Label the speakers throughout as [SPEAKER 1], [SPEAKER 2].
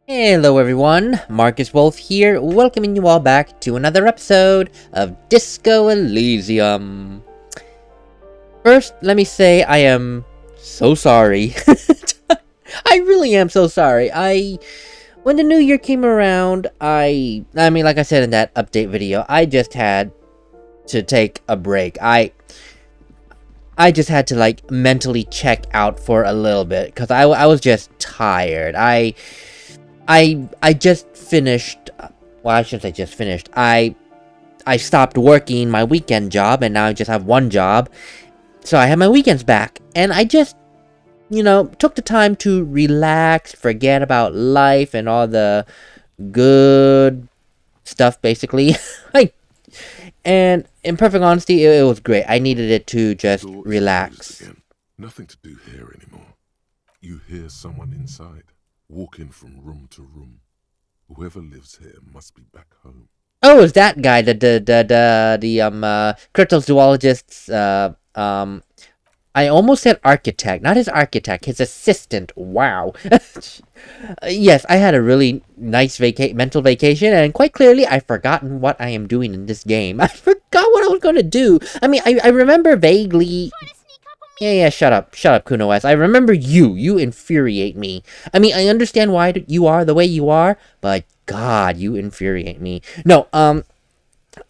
[SPEAKER 1] Hello everyone, MarcusWolfe here, welcoming you all back to another episode of Disco Elysium. First, let me say I am so sorry. I really am so sorry. When the new year came around, I mean, like I said in that update video, I just had to take a break. I just had to, like, mentally check out for a little bit, because I was just tired. I just finished, well, I shouldn't say just finished, I stopped working my weekend job, and now I just have one job, so I have my weekends back, and I just, took the time to relax, forget about life, and all the good stuff, basically. And in perfect honesty, it was great. I needed it to just relax.
[SPEAKER 2] Again. Nothing to do here anymore. You hear someone inside, walking from room to room. Whoever lives here must be back home.
[SPEAKER 1] Oh, it's that guy, the cryptozoologist's, I almost said architect, not his architect, his assistant. Wow. Yes, I had a really nice mental vacation, and quite clearly, I've forgotten what I am doing in this game. I forgot what I was going to do. I mean, I remember vaguely. Yeah, shut up, Kuno S. I remember you infuriate me. I mean, I understand why you are the way you are, but God, you infuriate me. No,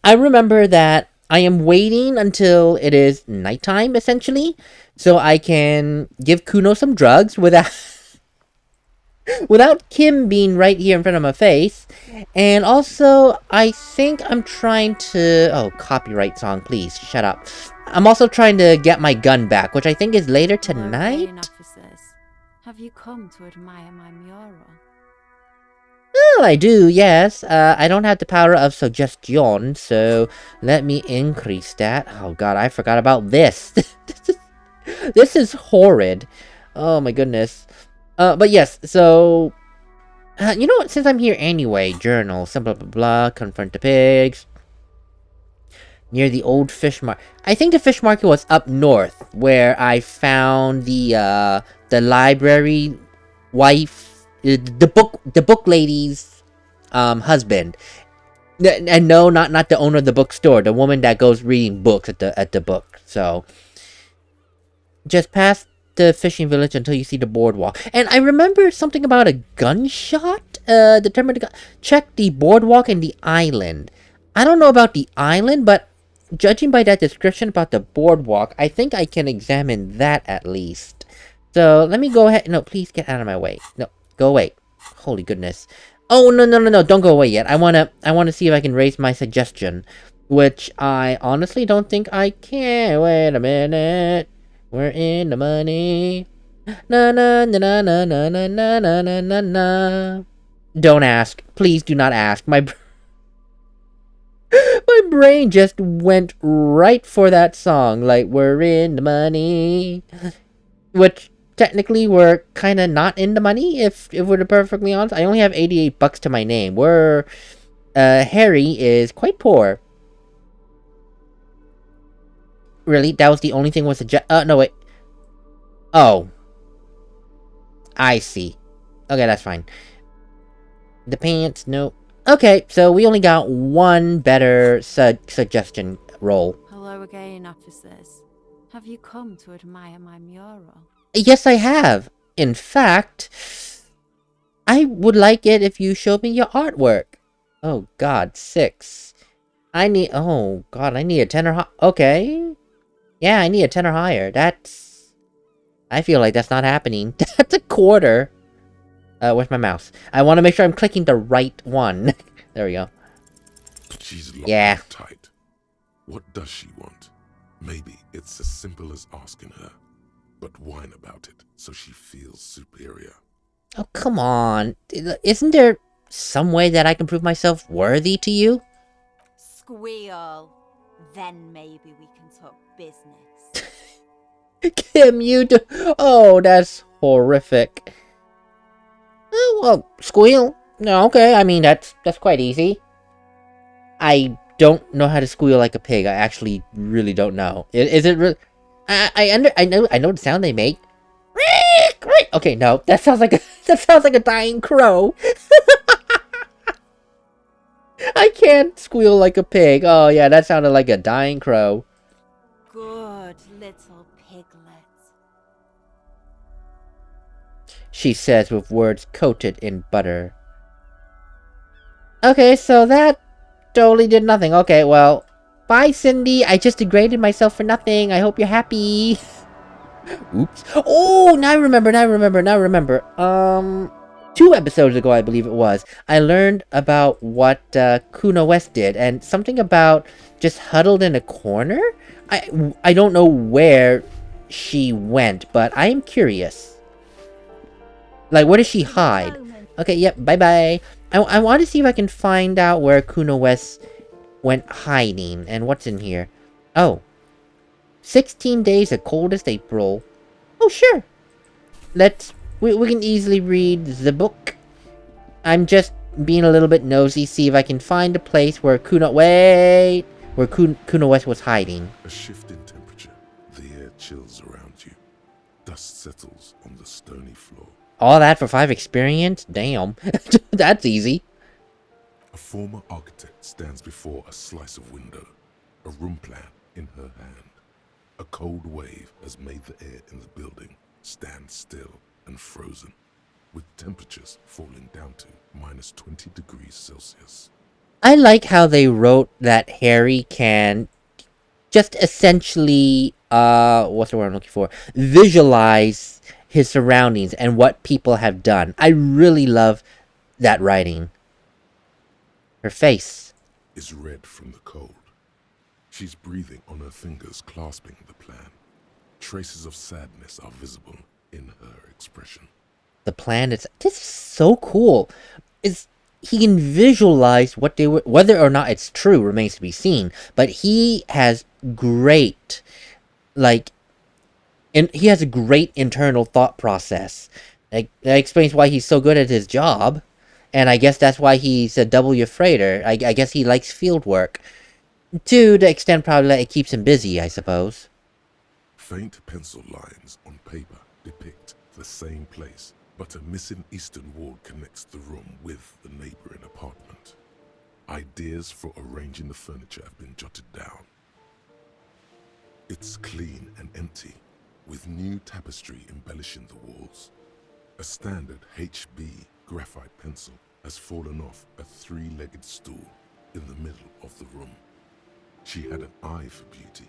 [SPEAKER 1] I remember that I am waiting until it is nighttime, essentially, so I can give Kuno some drugs without Kim being right here in front of my face. And also, I think I'm trying to... Oh, copyright song, please, shut up. I'm also trying to get my gun back, which I think is later tonight.
[SPEAKER 3] Have you come to admire my mural?
[SPEAKER 1] Well, I do, yes. I don't have the power of suggestion, so let me increase that. Oh god, I forgot about this. This is horrid. Oh my goodness. But yes, so... you know what, since I'm here anyway, journal, blah blah blah, confront the pigs. Near the old fish market. I think the fish market was up north, where I found the library wife, the book lady's husband. And no, not the owner of the bookstore, the woman that goes reading books at the book. So just past the fishing village until you see the boardwalk. And I remember something about a gunshot. Check the boardwalk and the island. I don't know about the island, but judging by that description about the boardwalk, I think I can examine that at least. So let me go ahead. No, please get out of my way. No, go away. Holy goodness. Oh, no, don't go away yet. I wanna see if I can raise my suggestion, which I honestly don't think I can. Wait a minute. We're in the money. Na na na na na na na na na na na na. Don't ask. Please do not ask. My brain just went right for that song. Like, we're in the money. Which, technically, we're kind of not in the money, if we're perfectly honest. I only have $88 to my name. Harry is quite poor. Really? That was the only thing was no, wait. Oh. I see. Okay, that's fine. The pants, no. Okay, so we only got one better suggestion roll.
[SPEAKER 3] Hello again, officers. Have you come to admire my mural?
[SPEAKER 1] Yes, I have. In fact, I would like it if you showed me your artwork. Oh, God, 6. Oh, God, I need a 10 or higher. Okay. Yeah, I need a 10 or higher. I feel like that's not happening. That's a quarter. Where's my mouse? I want to make sure I'm clicking the right one. There we go.
[SPEAKER 2] She's locked up tight. What does she want? Maybe it's as simple as asking her, but whine about it so she feels superior.
[SPEAKER 1] Oh, come on. Isn't there some way that I can prove myself worthy to you?
[SPEAKER 3] Squeal. Then maybe we can talk business.
[SPEAKER 1] Kim, you do. Oh, that's horrific. Oh, well, squeal. No, okay. I mean, that's quite easy. I don't know how to squeal like a pig. I actually really don't know. Is it really? I know the sound they make. Okay, no. That sounds like a dying crow. I can't squeal like a pig. Oh, yeah, that sounded like a dying crow.
[SPEAKER 3] Good little piglets.
[SPEAKER 1] She says with words coated in butter. Okay, so that totally did nothing. Okay, well, bye, Cindy. I just degraded myself for nothing. I hope you're happy. Oops. Oh, now I remember. 2 episodes ago, I believe it was, I learned about what Kuno West did, and something about just huddled in a corner? I don't know where she went, but I am curious. Like, where does she hide? Okay, yep, bye-bye. I want to see if I can find out where Kuno West went hiding, and what's in here. Oh. 16 days of coldest April. Oh, sure. We can easily read the book. I'm just being a little bit nosy, see if I can find a place where Kuno West was hiding.
[SPEAKER 2] A shift in temperature. The air chills around you. Dust settles on the stony floor.
[SPEAKER 1] All that for 5 experience? Damn. That's easy.
[SPEAKER 2] A former architect stands before a slice of window, a room plan in her hand. A cold wave has made the air in the building stand still and frozen, with temperatures falling down to -20 degrees Celsius.
[SPEAKER 1] I like how they wrote that Harry can just essentially, what's the word I'm looking for? Visualize his surroundings and what people have done. I really love that writing. Her face
[SPEAKER 2] is red from the cold. She's breathing on her fingers, clasping the plan. Traces of sadness are visible in her expression.
[SPEAKER 1] The plan is... This is so cool. He can visualize what they were... Whether or not it's true remains to be seen. But he has great... he has a great internal thought process. That explains why he's so good at his job. And I guess that's why he's a W freighter. I guess he likes field work. To the extent probably that it keeps him busy, I suppose.
[SPEAKER 2] Faint pencil lines on paper depict the same place, but a missing eastern wall connects the room with the neighboring apartment. Ideas for arranging the furniture have been jotted down. It's clean and empty, with new tapestry embellishing the walls. A standard HB graphite pencil has fallen off a 3-legged stool in the middle of the room. She had an eye for beauty.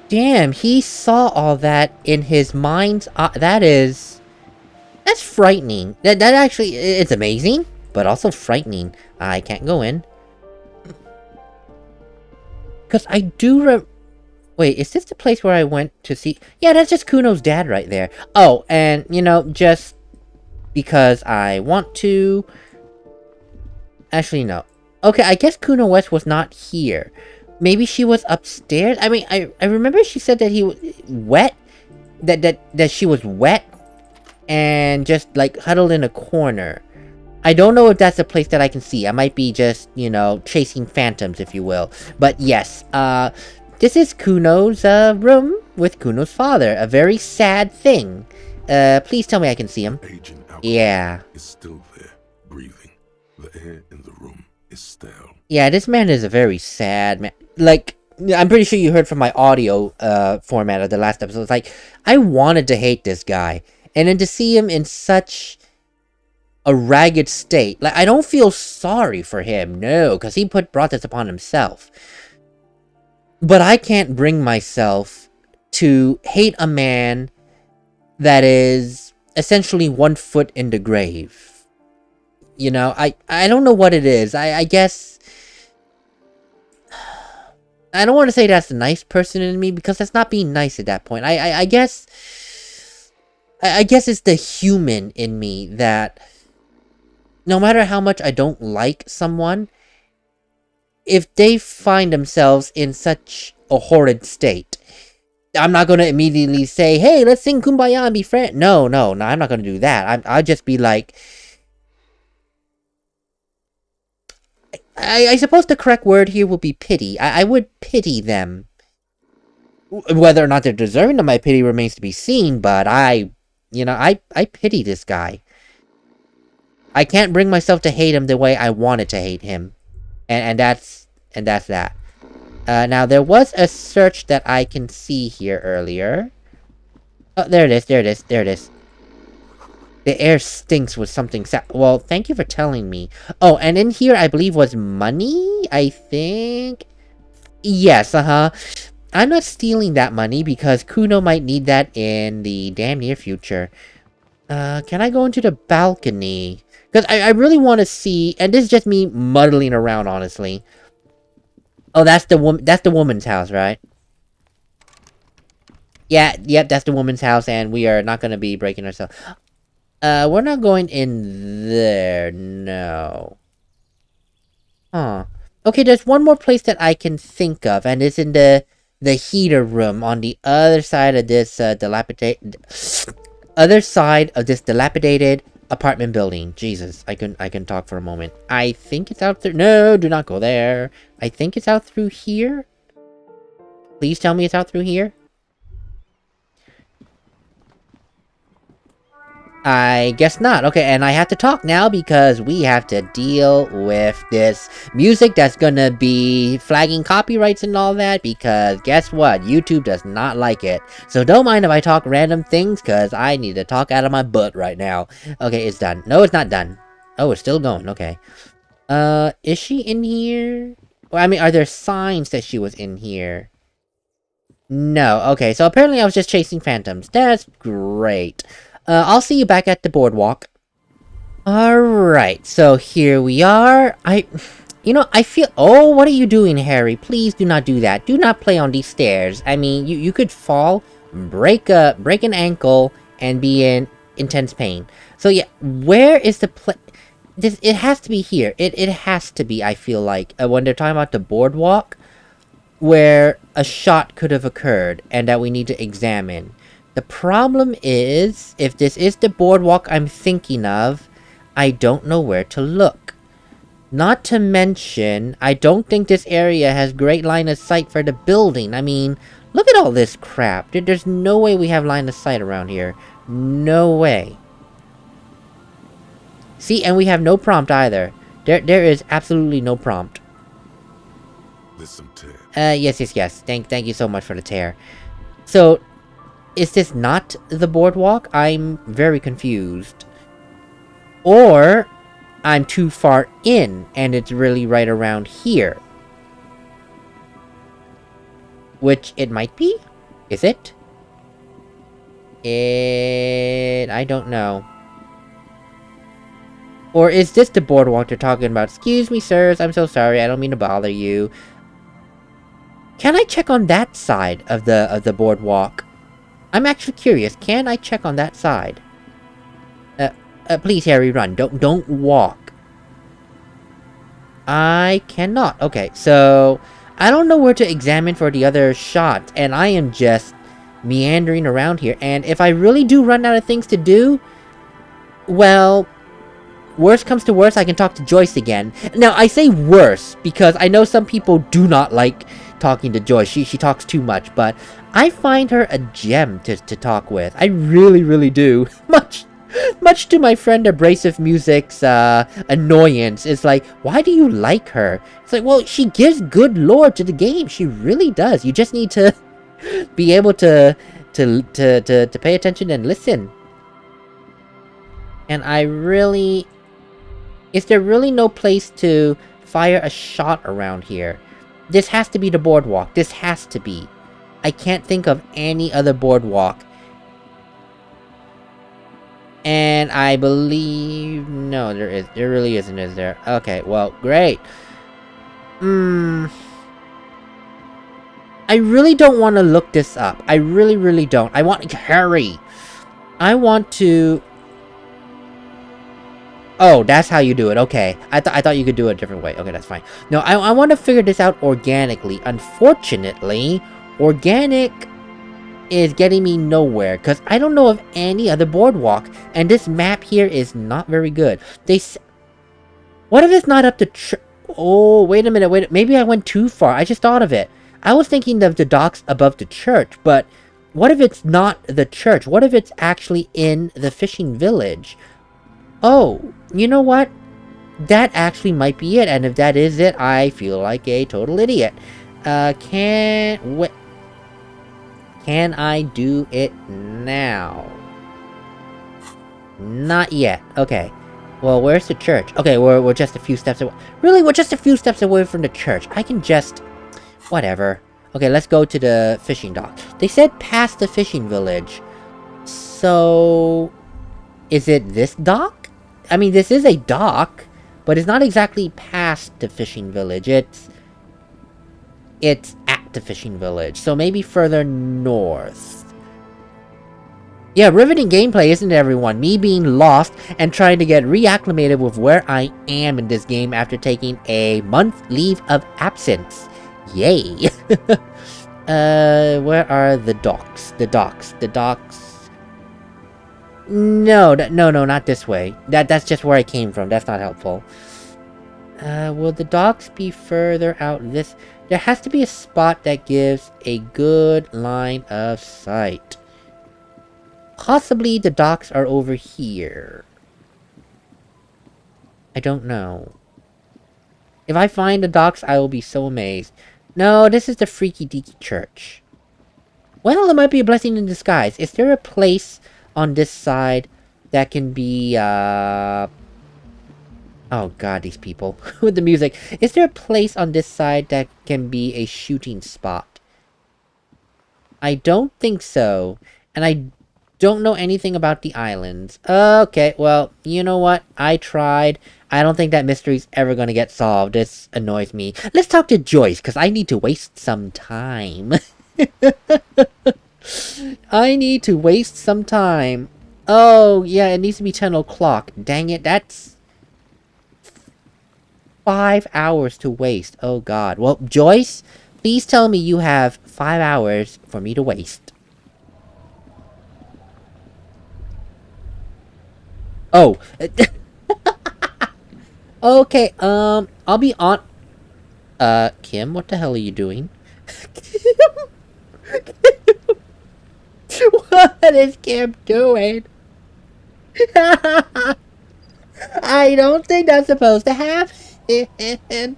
[SPEAKER 1] Damn, he saw all that in his mind's eye. That's frightening. That actually, it's amazing, but also frightening. I can't go in. Because I do wait, is this the place where I went to see... Yeah, that's just Kuno's dad right there. Oh, and, just because I want to... Actually, no. Okay, I guess Kuno West was not here. Maybe she was upstairs? I mean, I remember she said that he was wet. That she was wet. And just, huddled in a corner. I don't know if that's a place that I can see. I might be just, chasing phantoms, if you will. But yes, this is Kuno's, room with Kuno's father. A very sad thing. Please tell me I can see him.
[SPEAKER 2] Agent alcohol
[SPEAKER 1] yeah.
[SPEAKER 2] is still there, breathing. The air in the room is stale.
[SPEAKER 1] Yeah, this man is a very sad man. I'm pretty sure you heard from my audio, format of the last episode. It's I wanted to hate this guy. And then to see him in such a ragged state. I don't feel sorry for him, no, because he brought this upon himself. But I can't bring myself to hate a man that is essentially 1 foot in the grave. I don't know what it is. I guess... I don't want to say that's the nice person in me, because that's not being nice at that point. I guess... I guess it's the human in me that... No matter how much I don't like someone, if they find themselves in such a horrid state, I'm not going to immediately say, hey, let's sing Kumbaya and be friends. No, I'm not going to do that. I'll just be like... I suppose the correct word here would be pity. I would pity them. Whether or not they're deserving of my pity remains to be seen, but I pity this guy. I can't bring myself to hate him the way I wanted to hate him. And that's that. Now, there was a search that I can see here earlier. Oh, there it is. The air stinks with something well, thank you for telling me. Oh, and in here, I believe was money, I think? Yes, I'm not stealing that money because Kuno might need that in the damn near future. Can I go into the balcony? Because I really want to see, and this is just me muddling around, honestly. Oh, that's the woman's house, right? Yeah, yep, that's the woman's house, and we are not going to be breaking ourselves. We're not going in there, no. Huh. Okay, there's one more place that I can think of, and it's in the heater room on the other side of this dilapidated apartment building. Jesus, I can talk for a moment. I think it's out there. No, do not go there. I think it's out through here. Please tell me it's out through here. I guess not. Okay, and I have to talk now because we have to deal with this music that's gonna be flagging copyrights and all that, because guess what? YouTube does not like it. So don't mind if I talk random things, because I need to talk out of my butt right now. Okay, it's done. No, it's not done. Oh, it's still going. Okay. Is she in here? Well, I mean, are there signs that she was in here? No. Okay, so apparently I was just chasing phantoms. That's great. I'll see you back at the boardwalk. Alright, so here we are. I feel... Oh, what are you doing, Harry? Please do not do that. Do not play on these stairs. I mean, you could fall, break an ankle, and be in intense pain. So yeah, where is the it has to be here. It has to be, I feel like, when they're talking about the boardwalk, where a shot could have occurred, and that we need to examine. The problem is, if this is the boardwalk I'm thinking of, I don't know where to look. Not to mention, I don't think this area has great line of sight for the building. I mean, look at all this crap. There's no way we have line of sight around here. No way. See, and we have no prompt either. There is absolutely no prompt.
[SPEAKER 2] There's some tear.
[SPEAKER 1] Yes. Thank you so much for the tear. So... is this not the boardwalk? I'm very confused. Or, I'm too far in, and it's really right around here. Which it might be? Is it? I don't know. Or is this the boardwalk they're talking about? Excuse me, sirs, I'm so sorry, I don't mean to bother you. Can I check on that side of the boardwalk? I'm actually curious. Can I check on that side? Please, Harry, run. Don't walk. I cannot. Okay, so... I don't know where to examine for the other shots, and I am just meandering around here. And if I really do run out of things to do... well... worst comes to worst, I can talk to Joyce again. Now, I say worse, because I know some people do not like talking to Joyce. She talks too much, but I find her a gem to talk with. I really do. Much to my friend Abrasive Music's annoyance. It's like, why do you like her? It's like, well, she gives good lore to the game. She really does. You just need to be able to pay attention and listen. And I really... is there really no place to fire a shot around here? This has to be the boardwalk. This has to be. I can't think of any other boardwalk. And I believe... no, there is. There really isn't, is there? Okay, well, great. I really don't want to look this up. I really don't. I want... Harry! I want to... oh, that's how you do it. Okay. I thought you could do it a different way. Okay, that's fine. No, I want to figure this out organically. Unfortunately, organic is getting me nowhere, because I don't know of any other boardwalk, and this map here is not very good. What if it's not up to... oh, wait a minute. Maybe I went too far. I just thought of it. I was thinking of the docks above the church, but what if it's not the church? What if it's actually in the fishing village? Oh, you know what? That actually might be it, and if that is it, I feel like a total idiot. Can I do it now? Not yet. Okay. Well, where's the church? Okay, we're just a few steps away. Really, we're just a few steps away from the church. I can just... Whatever. Okay, let's go to the fishing dock. They said past the fishing village. So... Is it this dock? I mean, this is a dock, but it's not exactly past the fishing village. It's at the fishing village, so maybe further north. Yeah, riveting gameplay, isn't it, everyone? Me being lost and trying to get reacclimated with where I am in this game after taking a month leave of absence. Yay! Where are the docks? The docks. No, not this way. That's just where I came from. That's not helpful. Will the docks be further out this... There has to be a spot that gives a good line of sight. Possibly the docks are over here. I don't know. If I find the docks, I will be so amazed. No, this is the Freaky Deaky Church. Well, it might be a blessing in disguise. Is there a place on this side that can be, Oh god, these people. With the music. Is there a place on this side that can be a shooting spot? I don't think so. And I don't know anything about the islands. Okay, well, you know what? I tried. I don't think that mystery's ever gonna get solved. This annoys me. Let's talk to Joyce, because I need to waste some time. I need to waste some time. Oh, yeah, it needs to be 10 o'clock. Dang it, that's 5 hours to waste. Oh, God. Well, Joyce, please tell me you have 5 hours for me to waste. Oh. Okay, I'll be on... Kim, what the hell are you doing? What is Kim doing? I don't think that's supposed to happen. I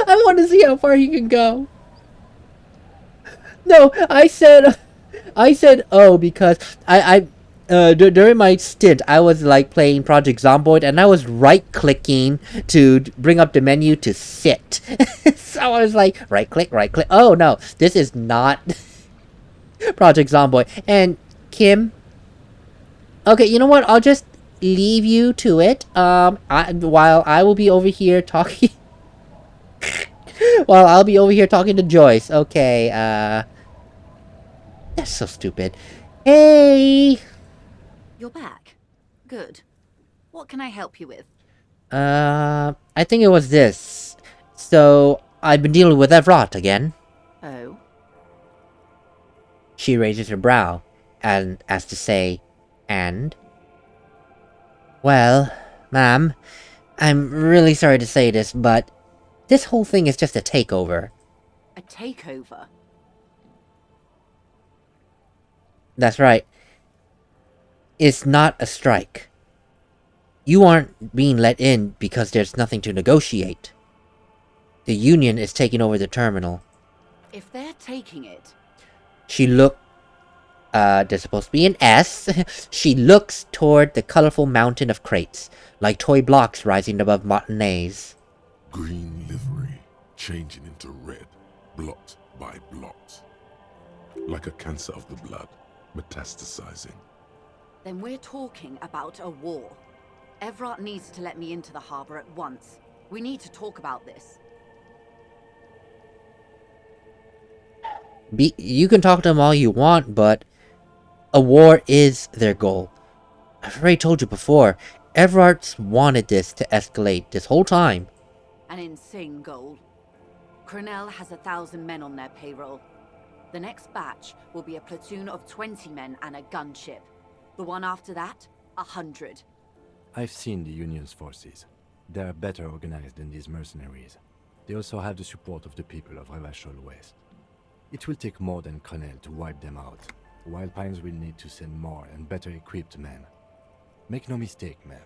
[SPEAKER 1] want to see how far he can go. No, I said oh because during my stint I was like playing Project Zomboid and I was right clicking to bring up the menu to sit. So I was like right click. Oh no, this is not Project Zomboid. And Kim, okay, you know what? I'll just leave you to it. While I will be over here talking. While I'll be over here talking to Joyce. Okay, that's so stupid. Hey!
[SPEAKER 3] You're back. Good. What can I help you with?
[SPEAKER 1] I think it was this. So, I've been dealing with Evrot again.
[SPEAKER 3] Oh?
[SPEAKER 1] She raises her brow, and as to say, and? Well, ma'am, I'm really sorry to say this, but this whole thing is just a takeover.
[SPEAKER 3] A takeover?
[SPEAKER 1] That's right. It's not a strike. You aren't being let in because there's nothing to negotiate. The Union is taking over the terminal.
[SPEAKER 3] If they're taking it...
[SPEAKER 1] There's supposed to be an S. She looks toward the colorful mountain of crates, like toy blocks rising above matinees.
[SPEAKER 2] Green livery, changing into red, blot by blot. Like a cancer of the blood, metastasizing.
[SPEAKER 3] Then we're talking about a war. Evrot needs to let me into the harbor at once. We need to talk about this.
[SPEAKER 1] You can talk to them all you want, but a war is their goal. I've already told you before, Everart's wanted this to escalate this whole time.
[SPEAKER 3] An insane goal. Cronell has 1,000 men on their payroll. The next batch will be a platoon of 20 men and a gunship. The one after that, 100.
[SPEAKER 4] I've seen the Union's forces. They're better organized than these mercenaries. They also have the support of the people of Revachol West. It will take more than Crenel to wipe them out. Wild Pines will need to send more and better equipped men. Make no mistake, ma'am.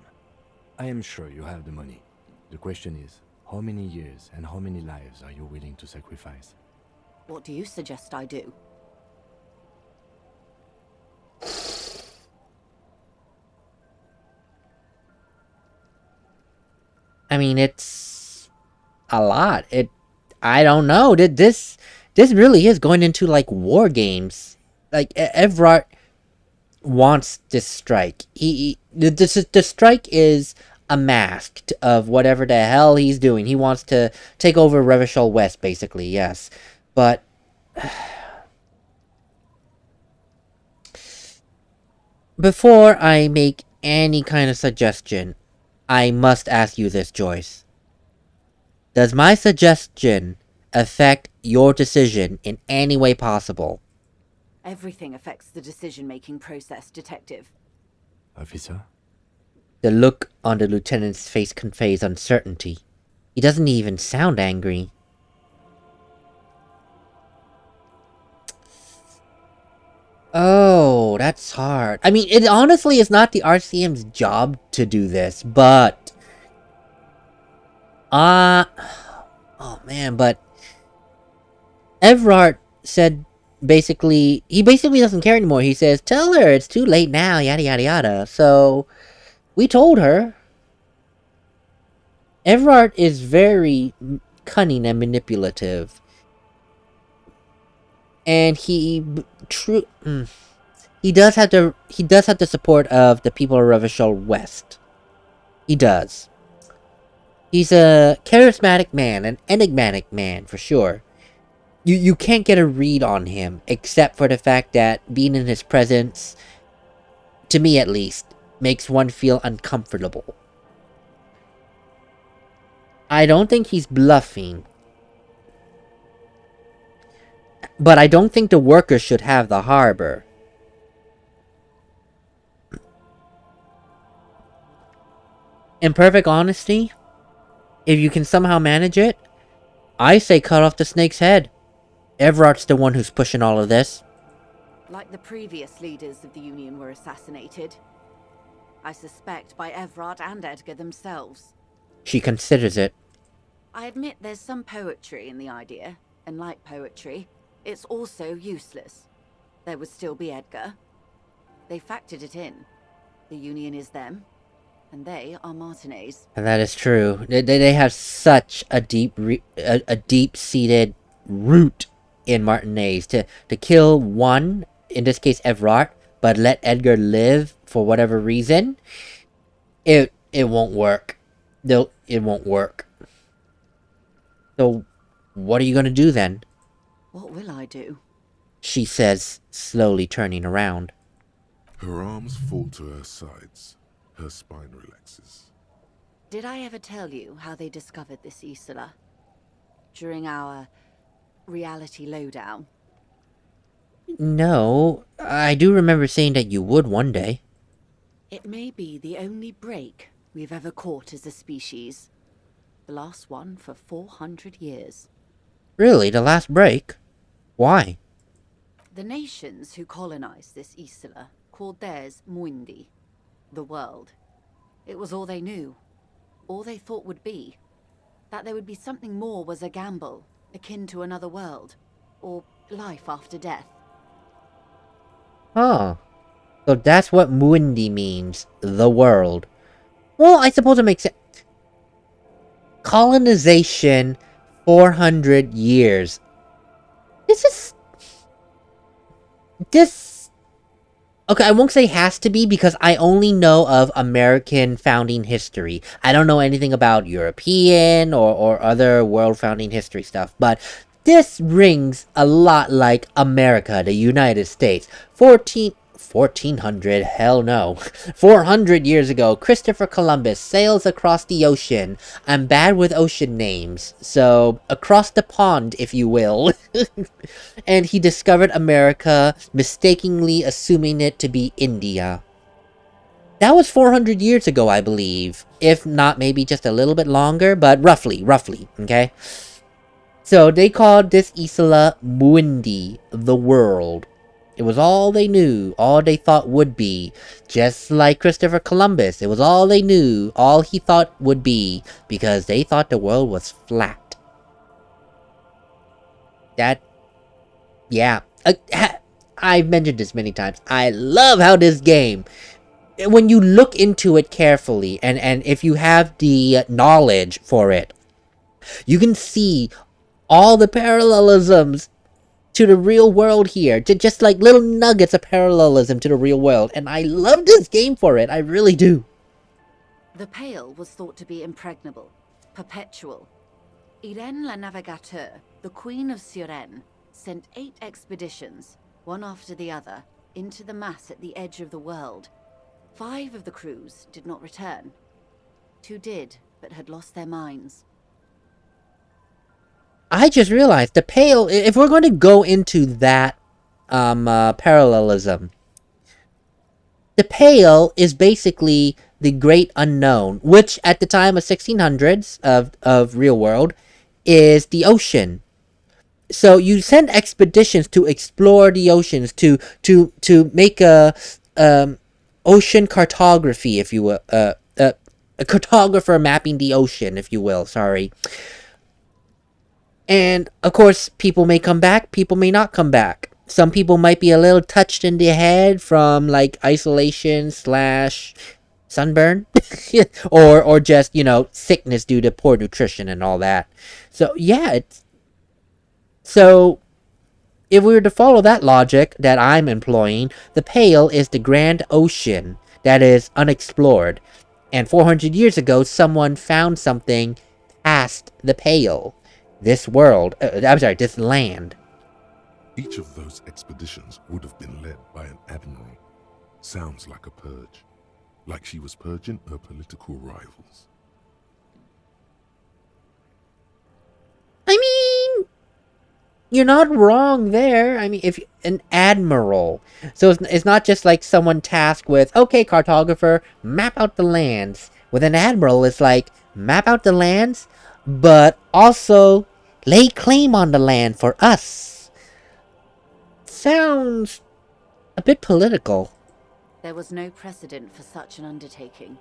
[SPEAKER 4] I am sure you have the money. The question is, how many years and how many lives are you willing to sacrifice?
[SPEAKER 3] What do you suggest I do?
[SPEAKER 1] I mean, it's a lot. I don't know. This really is going into like war games. Like Evrart wants this strike. The strike is a mask of whatever the hell he's doing. He wants to take over Revachol West, basically. Yes, but before I make any kind of suggestion, I must ask you this, Joyce. Does my suggestion affect your decision in any way possible?
[SPEAKER 3] Everything affects the decision-making process, Detective.
[SPEAKER 4] Officer?
[SPEAKER 1] The look on the lieutenant's face conveys uncertainty. He doesn't even sound angry. Oh, that's hard. I mean, it honestly is not the RCM's job to do this, but... oh man, but... Evrart said basically... He basically doesn't care anymore. He says, tell her it's too late now, yada yada yada. So, we told her. Evrart is very cunning and manipulative. And he does have the support of the people of Revachol West. He does. He's a charismatic man, an enigmatic man for sure. You can't get a read on him except for the fact that being in his presence, to me at least, makes one feel uncomfortable. I don't think he's bluffing. But I don't think the workers should have the harbor. In perfect honesty, if you can somehow manage it, I say cut off the snake's head. Evrart's the one who's pushing all of this.
[SPEAKER 3] Like the previous leaders of the Union were assassinated. I suspect by Evrart and Edgar themselves.
[SPEAKER 1] She considers it.
[SPEAKER 3] I admit there's some poetry in the idea, and like poetry, it's also useless. There would still be Edgar. They factored it in. The Union is them, and they are Martinez.
[SPEAKER 1] And that is true. They have such a deep-seated root in Martinez. To kill one, in this case Evrart, but let Edgar live for whatever reason, it won't work. It won't work. So, what are you gonna do then?
[SPEAKER 3] What will I do?
[SPEAKER 1] She says, slowly turning around.
[SPEAKER 2] Her arms fall to her sides. Her spine relaxes.
[SPEAKER 3] Did I ever tell you how they discovered this Isla? During our reality lowdown?
[SPEAKER 1] No, I do remember saying that you would one day.
[SPEAKER 3] It may be the only break we've ever caught as a species. The last one for 400 years.
[SPEAKER 1] Really, the last break? Why?
[SPEAKER 3] The nations who colonized this Isla called theirs Muindi, the world. It was all they knew, all they thought would be. That there would be something more was a gamble, akin to another world, or life after death.
[SPEAKER 1] Huh. So that's what Muindi means, the world. Well, I suppose it makes sense. Colonization, 400 years. This... Okay, I won't say has to be because I only know of American founding history. I don't know anything about European or other world founding history stuff, but this rings a lot like America, the United States. 1400, hell no. 400 years ago, Christopher Columbus sails across the ocean. I'm bad with ocean names, so across the pond, if you will. And he discovered America, mistakenly assuming it to be India. That was 400 years ago, I believe. If not, maybe just a little bit longer, but roughly, okay? So they called this Isla Muindi, the world. It was all they knew, all they thought would be. Just like Christopher Columbus, it was all they knew, all he thought would be, because they thought the world was flat. That, yeah. I've mentioned this many times. I love how this game, when you look into it carefully, and if you have the knowledge for it, you can see all the parallelisms to the real world here. Just like little nuggets of parallelism to the real world. And I love this game for it. I really do.
[SPEAKER 3] The Pale was thought to be impregnable, perpetual. Irene la Navigateur, the Queen of Suren, sent 8 expeditions, one after the other, into the mass at the edge of the world. 5 of the crews did not return. 2 did, but had lost their minds.
[SPEAKER 1] I just realized the Pale, if we're going to go into that parallelism, the Pale is basically the great unknown, which at the time of 1600s of real world is the ocean. So you send expeditions to explore the oceans, to make a ocean cartography, if you will, a cartographer mapping the ocean, if you will. Sorry. And, of course, people may come back, people may not come back. Some people might be a little touched in the head from, like, isolation / sunburn. or just, sickness due to poor nutrition and all that. So, yeah, So, if we were to follow that logic that I'm employing, the Pale is the grand ocean that is unexplored. And 400 years ago, someone found something past the Pale. This world, this land.
[SPEAKER 2] Each of those expeditions would have been led by an admiral. Sounds like a purge. Like she was purging her political rivals.
[SPEAKER 1] I mean, you're not wrong there. I mean, if an admiral. So it's not just like someone tasked with, okay, cartographer, map out the lands. With an admiral, it's like, map out the lands, but also lay claim on the land for us. Sounds a bit political.
[SPEAKER 3] There was no precedent for such an undertaking.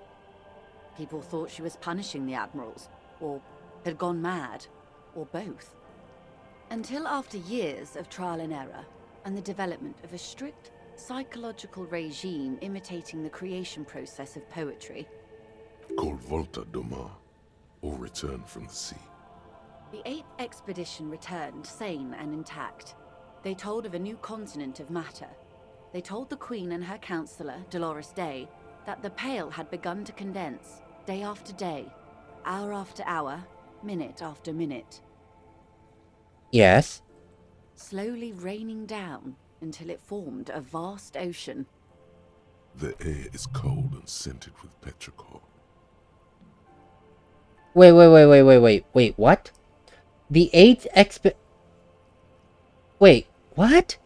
[SPEAKER 3] People thought she was punishing the admirals, or had gone mad, or both. Until after years of trial and error, and the development of a strict psychological regime imitating the creation process of poetry.
[SPEAKER 2] Called Volta do Mar, or Return from the Sea.
[SPEAKER 3] The 8th expedition returned sane and intact. They told of a new continent of matter. They told the Queen and her counselor, Dolores Day, that the Pale had begun to condense, day after day, hour after hour, minute after minute.
[SPEAKER 1] Yes.
[SPEAKER 3] Slowly raining down until it formed a vast ocean.
[SPEAKER 2] The air is cold and scented with petrichor.
[SPEAKER 1] Wait, what? The 8th Wait, what?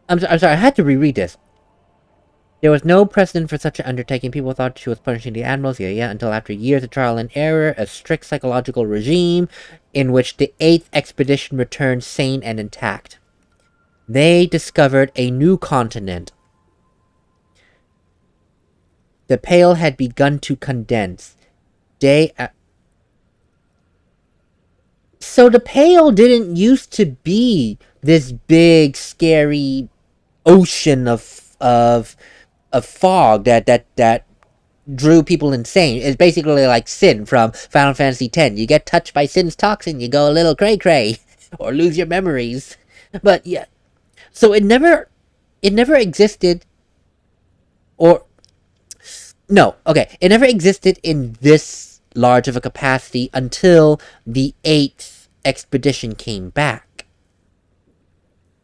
[SPEAKER 1] I'm sorry, I had to reread this. There was no precedent for such an undertaking. People thought she was punishing the admirals, until after years of trial and error, a strict psychological regime in which the 8th expedition returned sane and intact. They discovered a new continent. The Pale had begun to condense. So the Pale didn't used to be this big, scary ocean of fog that drew people insane. It's basically like Sin from Final Fantasy X. You get touched by Sin's toxin, you go a little cray-cray, or lose your memories. But yeah, so it never existed, it never existed in this large of a capacity until the 8th expedition came back.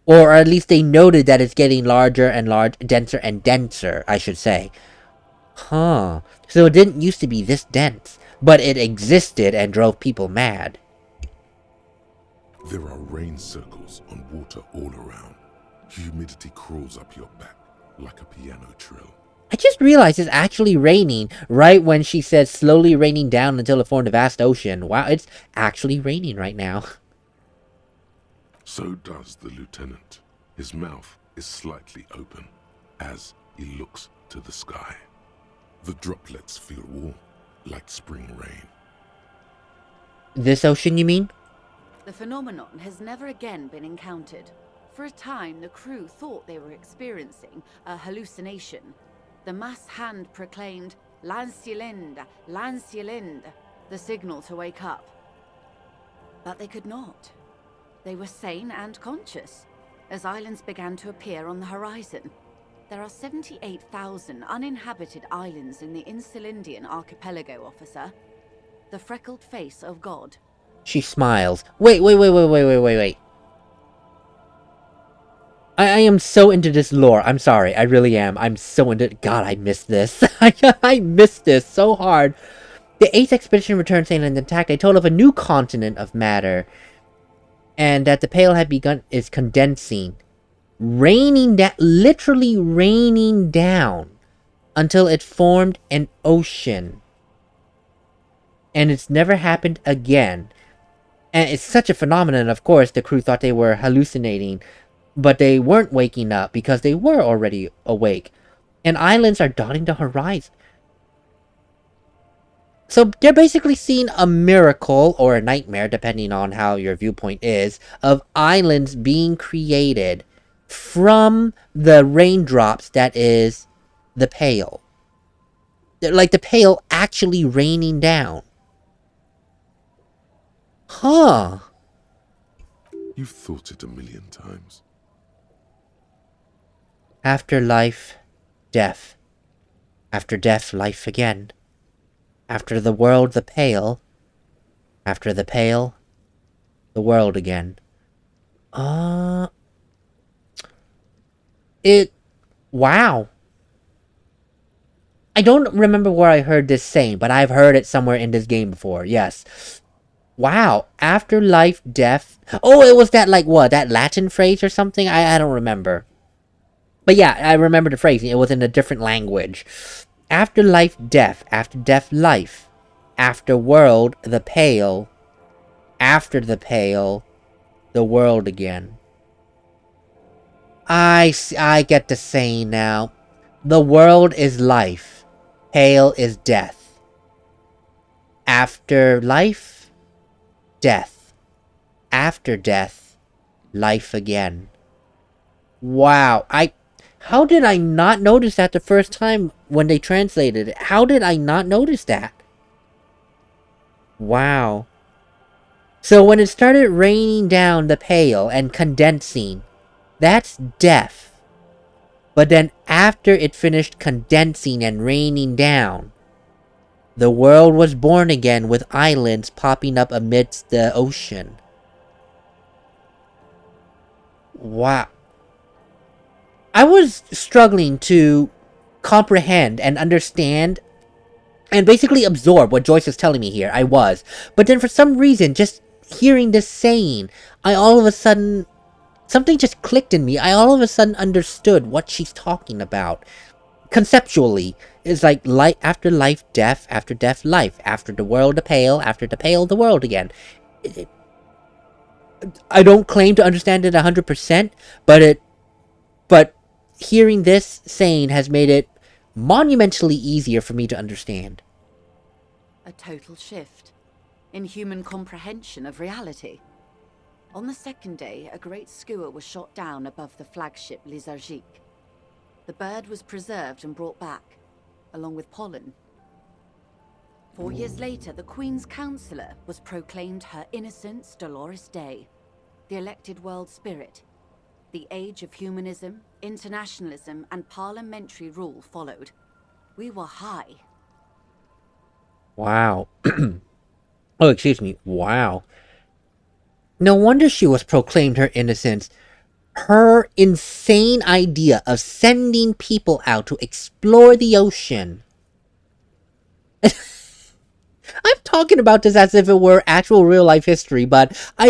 [SPEAKER 1] Or at least they noted that it's getting larger and denser and denser, I should say. Huh. So it didn't used to be this dense, but it existed and drove people mad.
[SPEAKER 2] There are rain circles on water all around. Humidity crawls up your back like a piano trill.
[SPEAKER 1] I just realized it's actually raining right when she says slowly raining down until it formed a vast ocean. Wow, it's actually raining right now.
[SPEAKER 2] So does the lieutenant. His mouth is slightly open as he looks to the sky. The droplets feel warm, like spring rain.
[SPEAKER 1] This ocean, you mean?
[SPEAKER 3] The phenomenon has never again been encountered. For a time, the crew thought they were experiencing a hallucination. The mass hand proclaimed, "Lancielend, Lancielend," the signal to wake up. But they could not. They were sane and conscious, as islands began to appear on the horizon. There are 78,000 uninhabited islands in the Insulindian archipelago, officer. The freckled face of God.
[SPEAKER 1] She smiles. Wait. I am so into this lore. I'm sorry. I really am. I'm so into it. God, I missed this. I missed this so hard. The 8th expedition returned saying an attack. They told of a new continent of matter. And that the Pale had begun is condensing. Raining down. Literally raining down. Until it formed an ocean. And it's never happened again. And it's such a phenomenon, of course, the crew thought they were hallucinating. But they weren't waking up because they were already awake. And islands are dotting the horizon. So they're basically seeing a miracle, or a nightmare, depending on how your viewpoint is, of islands being created from the raindrops that is the Pale. Like the Pale actually raining down. Huh.
[SPEAKER 2] You've thought it a million times.
[SPEAKER 1] After life, death. After death, life again. After the world, the Pale. After the Pale, the world again. Wow. I don't remember where I heard this saying, but I've heard it somewhere in this game before, yes. Wow, afterlife, death. Oh, it was that, like, what, that Latin phrase or something? I don't remember. But yeah, I remember the phrase. It was in a different language. Afterlife, death. After death, life. After world, the Pale. After the Pale, the world again. I get the saying now. The world is life. Pale is death. After life, death. After death, life again. Wow, how did I not notice that the first time when they translated it? How did I not notice that? Wow. So when it started raining down the Pale and condensing, that's death. But then after it finished condensing and raining down, the world was born again with islands popping up amidst the ocean. Wow. I was struggling to comprehend and understand and basically absorb what Joyce is telling me here. I was. But then for some reason, just hearing this saying, I all of a sudden... something just clicked in me. I all of a sudden understood what she's talking about. Conceptually, it's like life after life, death, after death, life. After the world, the Pale, after the Pale, the world again. I don't claim to understand it 100%, but hearing this saying has made it monumentally easier for me to understand.
[SPEAKER 3] A total shift in human comprehension of reality. On the second day, a great skua was shot down above the flagship Elysium. The bird was preserved and brought back, along with pollen. 4 years later, the Queen's Counsellor was proclaimed Her Innocence Dolores Day, the elected world spirit. The age of humanism, internationalism, and parliamentary rule followed. We were high.
[SPEAKER 1] Wow. Oh, excuse me. Wow. No wonder she was proclaimed her innocence. Her insane idea of sending people out to explore the ocean. I'm talking about this as if it were actual real-life history, but I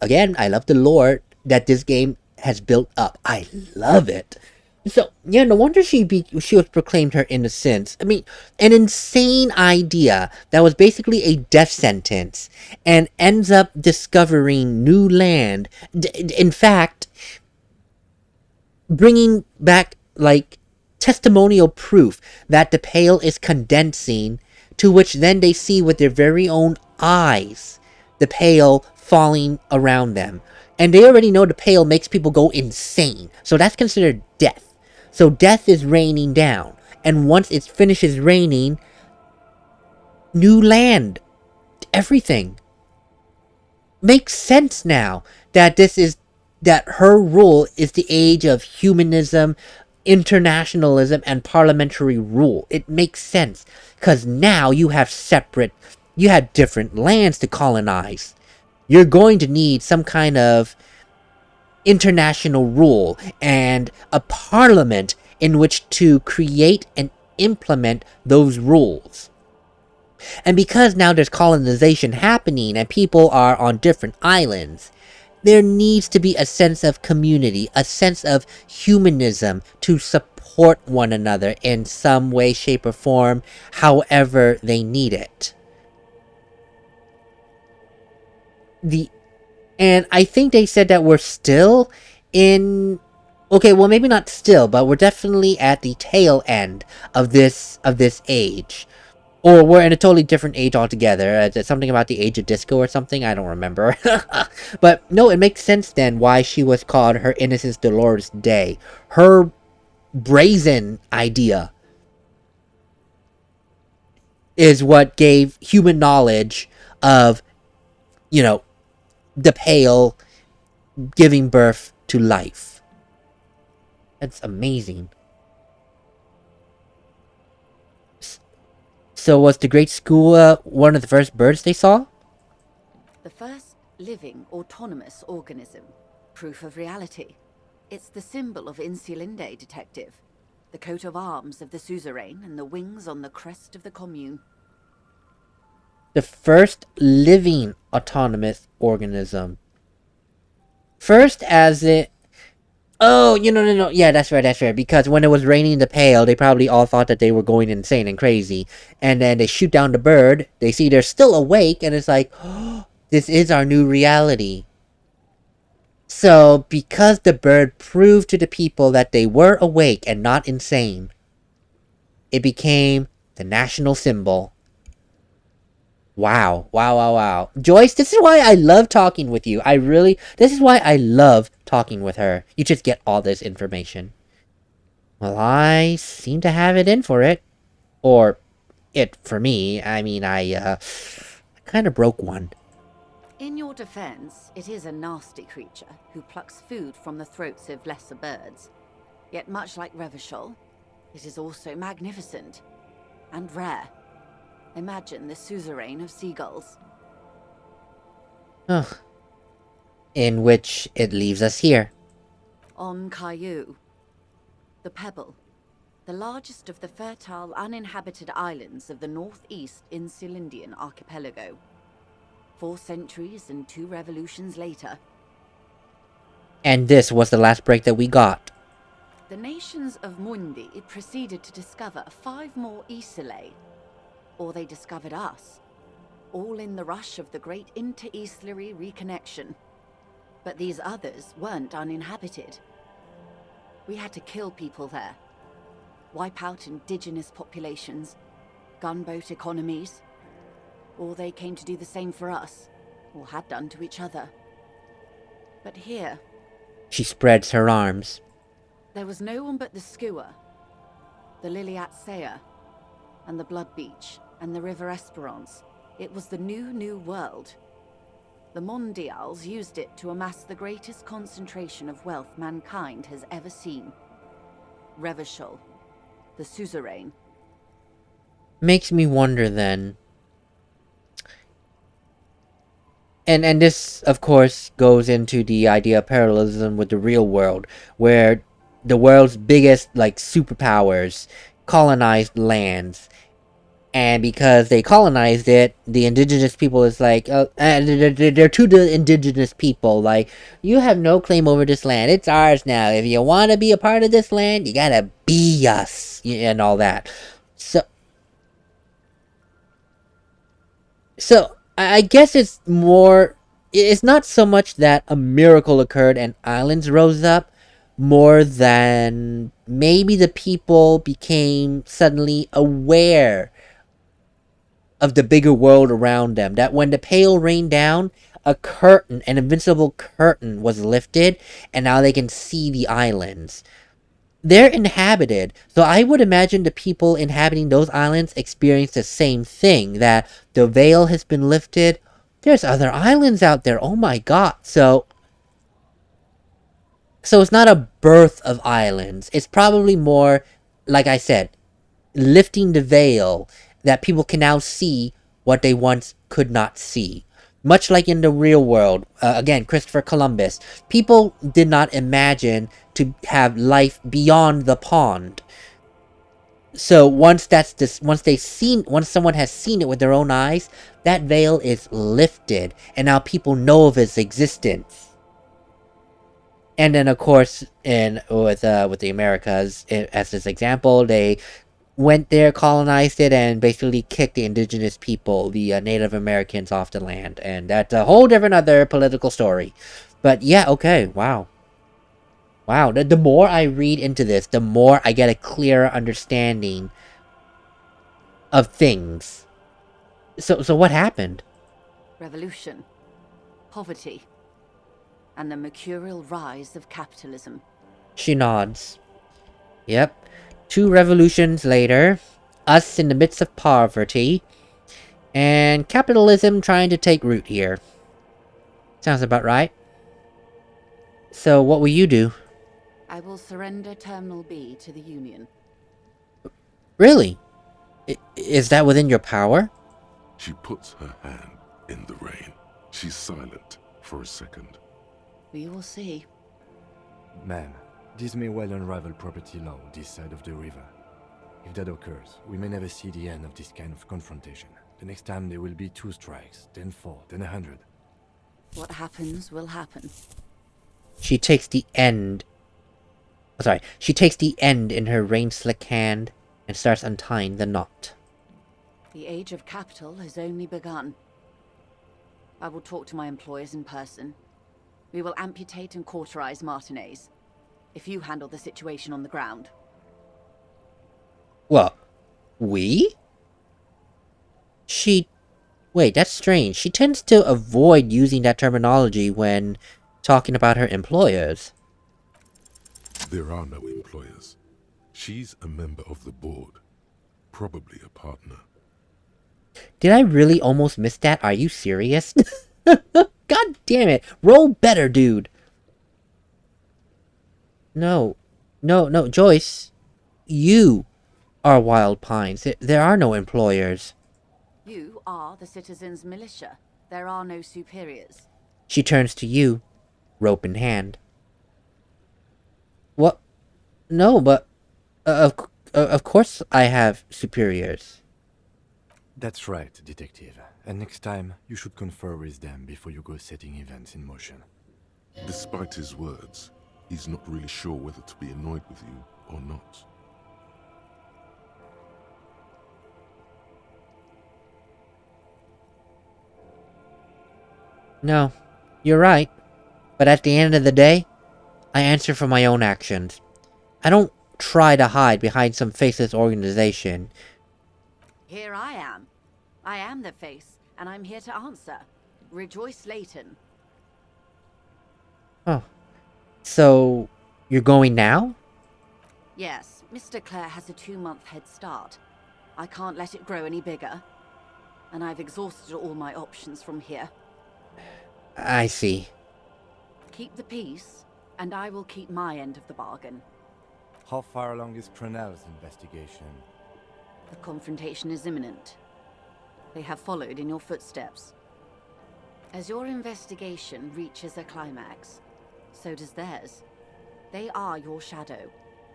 [SPEAKER 1] love the lore that this game has built up. I love it. So, yeah, no wonder she was proclaimed her innocence. I mean, an insane idea that was basically a death sentence and ends up discovering new land. In fact, bringing back, like, testimonial proof that the Pale is condensing, to which then they see with their very own eyes the Pale falling around them. And they already know the Pale makes people go insane, so that's considered death. So death is raining down, and once it finishes raining, new land, everything makes sense now that that her rule is the age of humanism, internationalism, and parliamentary rule. It makes sense because now you have different lands to colonize. You're going to need some kind of international rule and a parliament in which to create and implement those rules. And because now there's colonization happening and people are on different islands, there needs to be a sense of community, a sense of humanism to support one another in some way, shape, or form, however they need it. And I think they said that we're still in... Okay, well, maybe not still, but we're definitely at the tail end of this age. Or we're in a totally different age altogether. It's something about the age of disco or something. I don't remember. But no, it makes sense then why she was called Her Innocence Dolores Day. Her brazen idea is what gave human knowledge of, the Pale giving birth to life. That's amazing. So was the Great School one of the first birds they saw?
[SPEAKER 3] The first living, autonomous organism. Proof of reality. It's the symbol of Insulinde, Detective. The coat of arms of the suzerain and the wings on the crest of the commune.
[SPEAKER 1] The first living autonomous organism. First as it... Oh, no. Yeah, that's right. Because when it was raining the Pale, they probably all thought that they were going insane and crazy. And then they shoot down the bird, they see they're still awake, and it's like, oh, this is our new reality. So, because the bird proved to the people that they were awake and not insane, it became the national symbol. Wow. Joyce, this is why I love talking with you. This is why I love talking with her. You just get all this information. Well, I seem to have it in for it. Or, it for me. I mean, I kind of broke one.
[SPEAKER 3] In your defense, it is a nasty creature who plucks food from the throats of lesser birds. Yet much like Revachol, it is also magnificent and rare. Imagine the suzerain of seagulls.
[SPEAKER 1] Ugh. In which it leaves us here.
[SPEAKER 3] On Caillou. The Pebble. The largest of the fertile, uninhabited islands of the northeast Insulindian archipelago. 4 centuries and 2 revolutions later.
[SPEAKER 1] And this was the last break that we got.
[SPEAKER 3] The nations of Mundi proceeded to discover 5 more Isolae. Or they discovered us. All in the rush of the great inter-Islary reconnection. But these others weren't uninhabited. We had to kill people there. Wipe out indigenous populations. Gunboat economies. Or they came to do the same for us. Or had done to each other. But here...
[SPEAKER 1] She spreads her arms.
[SPEAKER 3] There was no one but the Skua. The Liliat Saya. And the Blood Beach. And the River Esperance. It was the new world. The Mondials used it to amass the greatest concentration of wealth mankind has ever seen. Revachol, the suzerain.
[SPEAKER 1] Makes me wonder then. And this, of course, goes into the idea of parallelism with the real world, where the world's biggest, superpowers colonized lands. And because they colonized it, the indigenous people is like, they're to the indigenous people, like, you have no claim over this land. It's ours now. If you want to be a part of this land, you gotta be us, and all that. So I guess it's more. It's not so much that a miracle occurred and islands rose up, more than maybe the people became suddenly aware of the bigger world around them. That when the Pale rained down, a curtain, an invincible curtain, was lifted, and now they can see the islands. They're inhabited, so I would imagine the people inhabiting those islands experience the same thing, that the veil has been lifted. There's other islands out there, oh my god. So it's not a birth of islands. It's probably more, like I said, lifting the veil, that people can now see what they once could not see. Much like in the real world, again, Christopher Columbus, people did not imagine to have life beyond the pond. So once once someone has seen it with their own eyes, that veil is lifted, and now people know of its existence. And then, of course, with the Americas, as this example, they went there, colonized it, and basically kicked the indigenous people, the Native Americans, off the land. And that's a whole different other political story. But yeah, okay, wow. Wow, the more I read into this, the more I get a clearer understanding of things. So what happened?
[SPEAKER 3] Revolution, poverty, and the mercurial rise of capitalism.
[SPEAKER 1] She nods. Yep. 2 revolutions later, us in the midst of poverty, and capitalism trying to take root here. Sounds about right. So what will you do?
[SPEAKER 3] I will surrender Terminal B to the Union.
[SPEAKER 1] Really? Is that within your power?
[SPEAKER 2] She puts her hand in the rain. She's silent for a second.
[SPEAKER 3] We will see.
[SPEAKER 4] Ma'am, this may well unravel property law this side of the river. If that occurs, we may never see the end of this kind of confrontation. The next time there will be 2 strikes, then 4, then 100.
[SPEAKER 3] What happens will happen.
[SPEAKER 1] She takes the end. She takes the end in her rain-slick hand and starts untying the knot.
[SPEAKER 3] The age of capital has only begun. I will talk to my employers in person. We will amputate and cauterize Martinez, if you handle the situation on the ground.
[SPEAKER 1] What? We? Wait, that's strange. She tends to avoid using that terminology when talking about her employers.
[SPEAKER 2] There are no employers. She's a member of the board. Probably a partner.
[SPEAKER 1] Did I really almost miss that? Are you serious? God damn it. Roll better, dude. No, Joyce. You are Wild Pines. There are no employers.
[SPEAKER 3] You are the citizens' militia. There are no superiors.
[SPEAKER 1] She turns to you, rope in hand. What? No, but of course I have superiors.
[SPEAKER 4] That's right, detective. And next time, you should confer with them before you go setting events in motion.
[SPEAKER 2] Despite his words, he's not really sure whether to be annoyed with you or not.
[SPEAKER 1] No, you're right. But at the end of the day, I answer for my own actions. I don't try to hide behind some faceless organization.
[SPEAKER 3] Here I am. I am the face, and I'm here to answer. Rejoice Layton.
[SPEAKER 1] Oh. So, you're going now?
[SPEAKER 3] Yes, Mr. Clare has a 2-month head start. I can't let it grow any bigger. And I've exhausted all my options from here.
[SPEAKER 1] I see.
[SPEAKER 3] Keep the peace, and I will keep my end of the bargain.
[SPEAKER 4] How far along is Crenell's investigation?
[SPEAKER 3] The confrontation is imminent. They have followed in your footsteps. As your investigation reaches a climax, so does theirs. They are your shadow.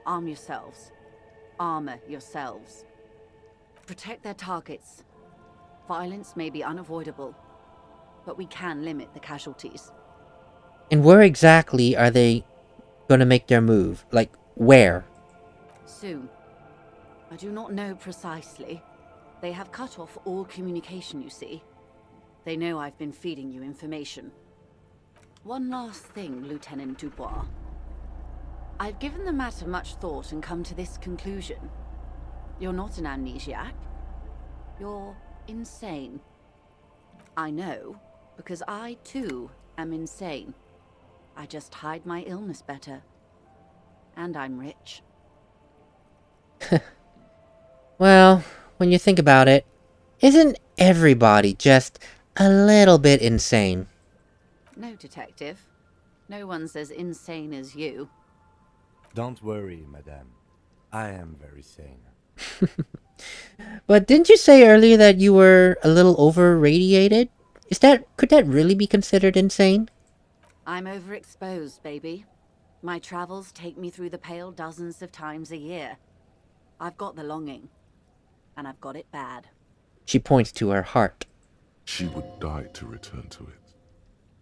[SPEAKER 3] Arm yourselves. Armor yourselves. Protect their targets. Violence may be unavoidable, but we can limit the casualties.
[SPEAKER 1] And where exactly are they gonna make their move? Like, where?
[SPEAKER 3] Soon. I do not know precisely. They have cut off all communication, you see. They know I've been feeding you information. One last thing, Lieutenant Dubois. I've given the matter much thought and come to this conclusion. You're not an amnesiac. You're insane. I know, because I too am insane. I just hide my illness better. And I'm rich.
[SPEAKER 1] Well, when you think about it, isn't everybody just a little bit insane?
[SPEAKER 3] No, Detective. No one's as insane as you.
[SPEAKER 4] Don't worry, madame. I am very sane.
[SPEAKER 1] But didn't you say earlier that you were a little over-radiated? Could that really be considered insane?
[SPEAKER 3] I'm overexposed, baby. My travels take me through the Pale dozens of times a year. I've got the longing. And I've got it bad.
[SPEAKER 1] She points to her heart.
[SPEAKER 2] She would die to return to it.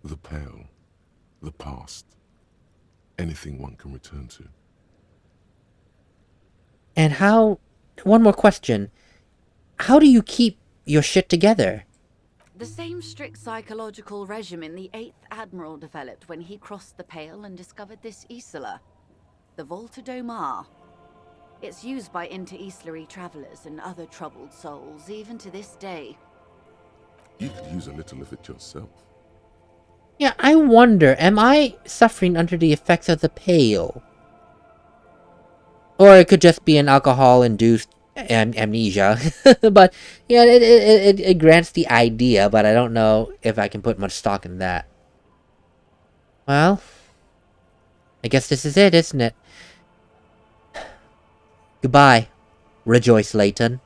[SPEAKER 2] The Pale, the past, anything one can return to.
[SPEAKER 1] And how... One more question. How do you keep your shit together?
[SPEAKER 3] The same strict psychological regimen the 8th Admiral developed when he crossed the Pale and discovered this Isola. The Volta do Mar. It's used by inter-Easlary travelers and other troubled souls, even to this day.
[SPEAKER 2] You could use a little of it yourself.
[SPEAKER 1] Yeah, I wonder, am I suffering under the effects of the Pale? Or it could just be an alcohol-induced amnesia. But, yeah, it grants the idea, but I don't know if I can put much stock in that. Well, I guess this is it, isn't it? Goodbye, Rejoice Layton.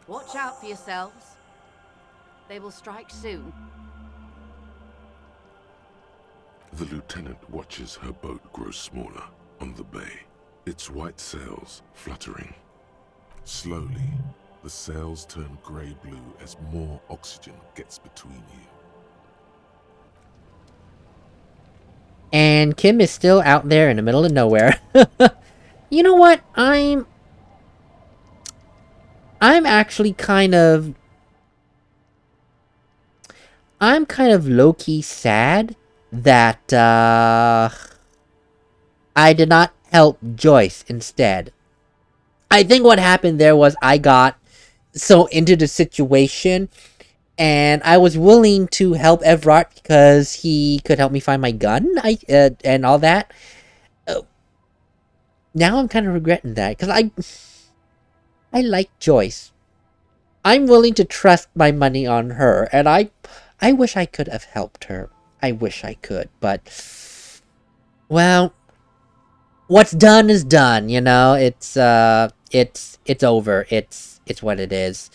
[SPEAKER 3] Watch out for yourselves. They will strike soon.
[SPEAKER 2] The lieutenant watches her boat grow smaller on the bay, its white sails fluttering. Slowly, the sails turn grey-blue as more oxygen gets between you.
[SPEAKER 1] And Kim is still out there in the middle of nowhere. You know what? I'm actually kind of... I'm kind of low-key sad that, I did not help Joyce instead. I think what happened there was I got so into the situation, and I was willing to help Everard because he could help me find my gun, and all that. Now I'm kind of regretting that, because I like Joyce. I'm willing to trust my money on her, and I wish I could have helped her. I wish I could, but... Well... What's done is done, you know? It's over. It's what it is.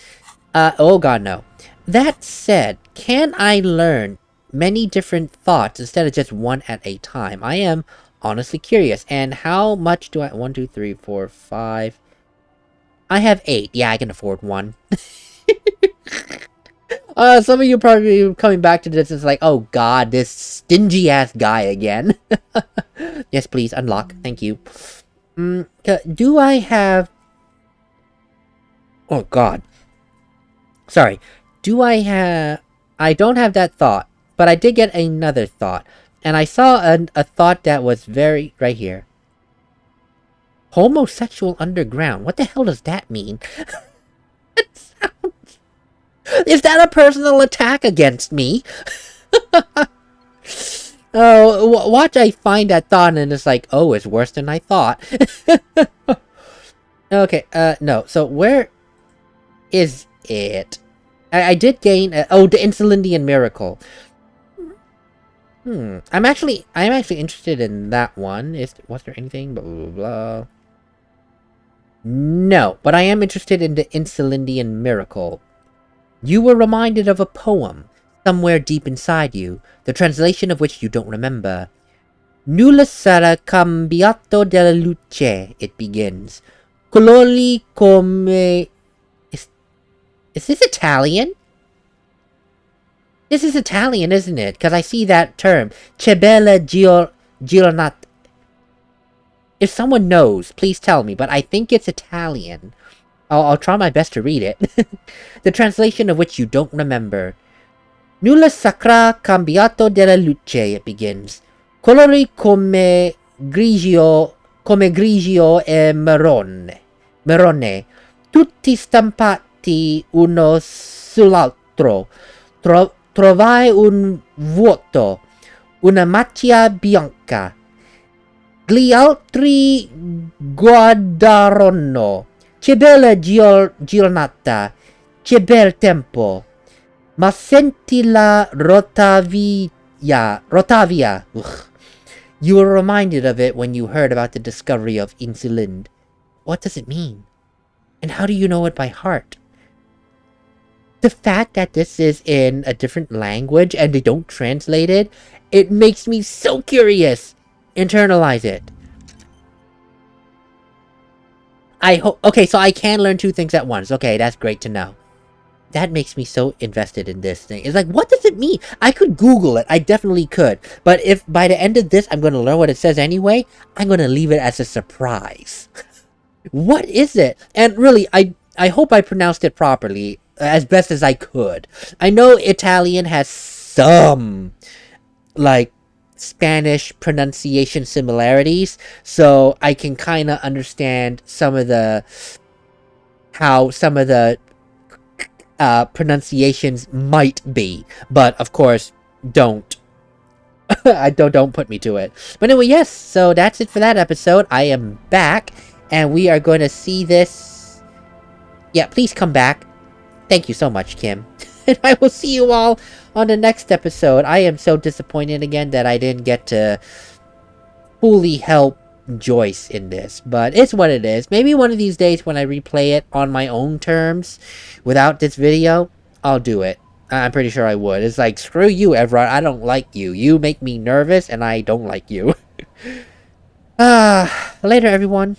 [SPEAKER 1] Oh god, no. That said, can I learn many different thoughts instead of just one at a time? I am honestly curious. And how much do I... 1, 2, 3, 4, 5... I have 8. Yeah, I can afford one. Some of you probably coming back to this is like, oh god, this stingy-ass guy again. Yes, please, unlock. Thank you. Do I have... Oh god. Sorry. Do I have... I don't have that thought, but I did get another thought. And I saw a thought that was very... Right here. Homosexual underground. What the hell does that mean? It sounds... Is that a personal attack against me? Oh, watch I find that thought and it's like, oh, it's worse than I thought. Okay, no. So where is it? I did gain... oh, the Insulindian Miracle. I'm actually interested in that one. Was there anything? Blah, blah, blah. No, but I am interested in the Insulindian Miracle. You were reminded of a poem, somewhere deep inside you, the translation of which you don't remember. Nulla sarà cambiato della luce, it begins. Colori come Is this Italian? This is Italian, isn't it? Because I see that term. Cebella giornata. If someone knows, please tell me, but I think it's Italian. I'll try my best to read it. The translation of which you don't remember. Nulla sacra cambiato della luce, it begins. Colori come grigio e marrone, tutti stampati uno sull'altro. Trovai un vuoto, una macchia bianca. Gli altri guardarono. Che bella giornata, che bel tempo. Ma senti la rotavia. Ugh. You were reminded of it when you heard about the discovery of insulin. What does it mean? And how do you know it by heart? The fact that this is in a different language and they don't translate it, it makes me so curious. Internalize it. I hope. Okay, so I can learn two things at once. Okay, that's great to know. That makes me so invested in this thing. It's like, what does it mean? I could Google it. I definitely could. But if by the end of this, I'm going to learn what it says anyway, I'm going to leave it as a surprise. What is it? And really, I hope I pronounced it properly, as best as I could. I know Italian has some, like, Spanish pronunciation similarities, so I can kind of understand how some of the pronunciations might be, but of course, don't. don't put me to it. But anyway, yes, so that's it for that episode. I am back, and we are going to see this. Yeah, please come back. Thank you so much, Kim. And I will see you all on the next episode. I am so disappointed again that I didn't get to fully help Joyce in this, but it's what it is. Maybe one of these days when I replay it on my own terms without this video, I'll do it. I'm pretty sure I would. It's like, screw you, Everard. I don't like you. You make me nervous and I don't like you. Later, everyone.